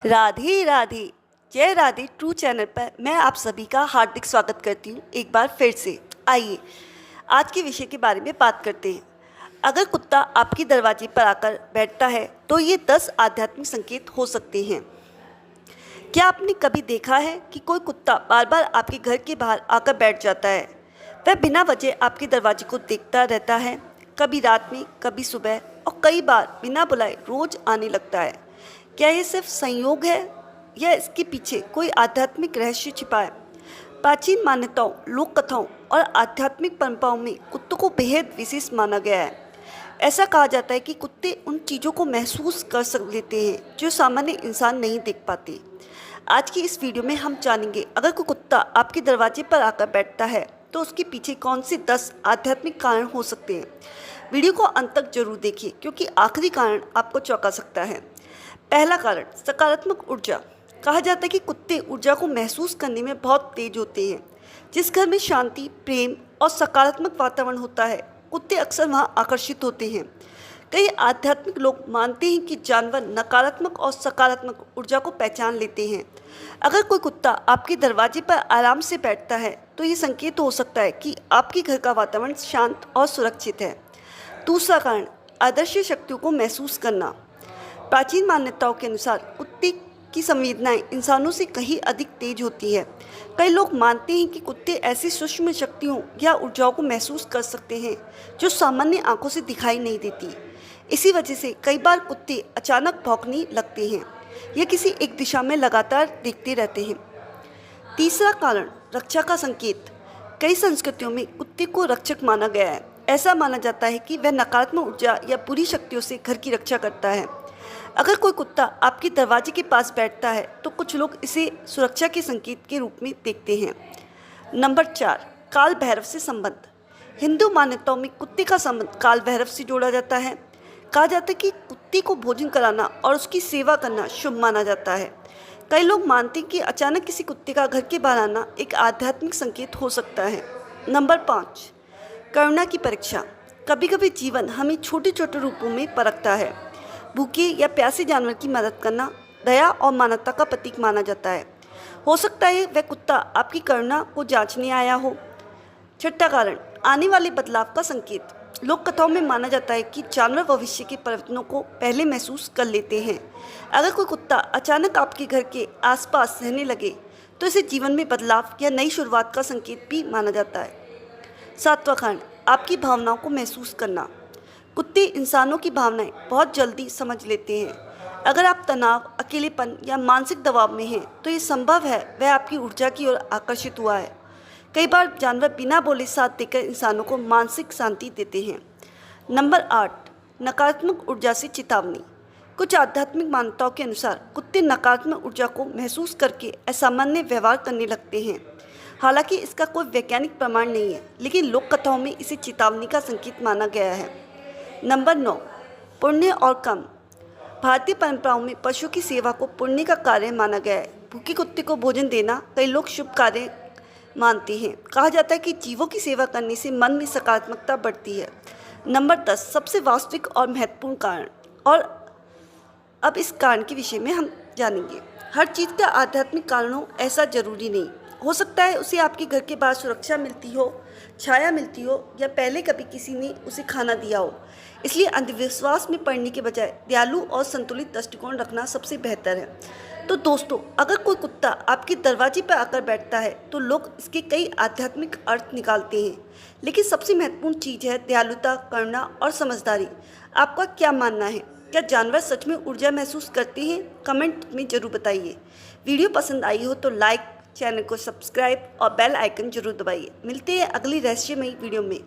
राधे राधे। जय Radhe true channel पर मैं आप सभी का हार्दिक स्वागत करती हूँ एक बार फिर से। आइए आज के विषय के बारे में बात करते हैं। अगर कुत्ता आपके दरवाजे पर आकर बैठता है तो ये 10 आध्यात्मिक संकेत हो सकते हैं। क्या आपने कभी देखा है कि कोई कुत्ता बार बार आपके घर के बाहर आकर बैठ जाता है? वह बिना वजह आपके दरवाजे को देखता रहता है, कभी रात में, कभी सुबह और कई बार बिना बुलाए रोज आने लगता है। क्या ये सिर्फ संयोग है या इसके पीछे कोई आध्यात्मिक रहस्य छिपा है? प्राचीन मान्यताओं, लोक कथाओं और आध्यात्मिक परंपराओं में कुत्तों को बेहद विशेष माना गया है। ऐसा कहा जाता है कि कुत्ते उन चीज़ों को महसूस कर लेते हैं जो सामान्य इंसान नहीं देख पाते। आज की इस वीडियो में हम जानेंगे, अगर कोई कुत्ता आपके दरवाजे पर आकर बैठता है तो उसके पीछे कौन से 10 आध्यात्मिक कारण हो सकते हैं। वीडियो को अंत तक जरूर देखिए क्योंकि आखिरी कारण आपको चौंका सकता है। पहला कारण, सकारात्मक ऊर्जा। कहा जाता है कि कुत्ते ऊर्जा को महसूस करने में बहुत तेज होते हैं। जिस घर में शांति, प्रेम और सकारात्मक वातावरण होता है, कुत्ते अक्सर वहां आकर्षित होते हैं। कई आध्यात्मिक लोग मानते हैं कि जानवर नकारात्मक और सकारात्मक ऊर्जा को पहचान लेते हैं। अगर कोई कुत्ता आपके दरवाजे पर आराम से बैठता है तो ये संकेत हो सकता है कि आपके घर का वातावरण शांत और सुरक्षित है। दूसरा कारण, अदृश्य शक्तियों को महसूस करना। प्राचीन मान्यताओं के अनुसार कुत्ते की संवेदनाएं इंसानों से कहीं अधिक तेज होती है। कई लोग मानते हैं कि कुत्ते ऐसी सूक्ष्म शक्तियों या ऊर्जाओं को महसूस कर सकते हैं जो सामान्य आंखों से दिखाई नहीं देती। इसी वजह से कई बार कुत्ते अचानक भौंकने लगते हैं या किसी एक दिशा में लगातार देखते रहते हैं। तीसरा कारण, रक्षा का संकेत। कई संस्कृतियों में कुत्ते को रक्षक माना गया है। ऐसा माना जाता है कि वह नकारात्मक ऊर्जा या बुरी शक्तियों से घर की रक्षा करता है। अगर कोई कुत्ता आपके दरवाजे के पास बैठता है तो कुछ लोग इसे सुरक्षा के संकेत के रूप में देखते हैं। नंबर 4, काल भैरव से संबंध। हिंदू मान्यताओं में कुत्ते का संबंध काल भैरव से जोड़ा जाता है। कहा जाता है कि कुत्ते को भोजन कराना और उसकी सेवा करना शुभ माना जाता है। कई लोग मानते हैं कि अचानक किसी कुत्ते का घर के बाहर आना एक आध्यात्मिक संकेत हो सकता है। नंबर 5, करुणा की परीक्षा। कभी कभी जीवन हमें छोटे छोटे रूपों में परखता है। भूखे या प्यासे जानवर की मदद करना दया और मानवता का प्रतीक माना जाता है। हो सकता है वह कुत्ता आपकी करुणा को जांचने आया हो। छठा कारण, आने वाले बदलाव का संकेत। लोक कथाओं में माना जाता है कि जानवर भविष्य के परिवर्तनों को पहले महसूस कर लेते हैं। अगर कोई कुत्ता अचानक आपके घर के आसपास रहने लगे तो इसे जीवन में बदलाव या नई शुरुआत का संकेत भी माना जाता है। सातवां कारण, आपकी भावनाओं को महसूस करना। कुत्ते इंसानों की भावनाएं बहुत जल्दी समझ लेते हैं। अगर आप तनाव, अकेलेपन या मानसिक दबाव में हैं तो ये संभव है वह आपकी ऊर्जा की ओर आकर्षित हुआ है। कई बार जानवर बिना बोले साथ देकर इंसानों को मानसिक शांति देते हैं। नंबर 8, नकारात्मक ऊर्जा से चेतावनी। कुछ आध्यात्मिक मान्यताओं के अनुसार कुत्ते नकारात्मक ऊर्जा को महसूस करके असामान्य व्यवहार करने लगते हैं। हालांकि इसका कोई वैज्ञानिक प्रमाण नहीं है, लेकिन लोक कथाओं में इसे चेतावनी का संकेत माना गया है। नंबर 9, पुण्य और कर्म। भारतीय परंपराओं में पशु की सेवा को पुण्य का कार्य माना गया है। भूखे कुत्ते को भोजन देना कई लोग शुभ कार्य मानते हैं। कहा जाता है कि जीवों की सेवा करने से मन में सकारात्मकता बढ़ती है। नंबर 10, सबसे वास्तविक और महत्वपूर्ण कारण। और अब इस कारण के विषय में हम जानेंगे। हर चीज़ का आध्यात्मिक कारण हो ऐसा जरूरी नहीं। हो सकता है उसे आपके घर के बाहर सुरक्षा मिलती हो, छाया मिलती हो या पहले कभी किसी ने उसे खाना दिया हो। इसलिए अंधविश्वास में पड़ने के बजाय दयालु और संतुलित दृष्टिकोण रखना सबसे बेहतर है। तो दोस्तों, अगर कोई कुत्ता आपके दरवाजे पर आकर बैठता है तो लोग इसके कई आध्यात्मिक अर्थ निकालते हैं, लेकिन सबसे महत्वपूर्ण चीज़ है दयालुता, करुणा और समझदारी। आपका क्या मानना है? क्या जानवर सच में ऊर्जा महसूस करते हैं? कमेंट में ज़रूर बताइए। वीडियो पसंद आई हो तो लाइक, चैनल को सब्सक्राइब और बेल आइकन जरूर दबाइए। मिलते हैं अगली रहस्यमयी वीडियो में।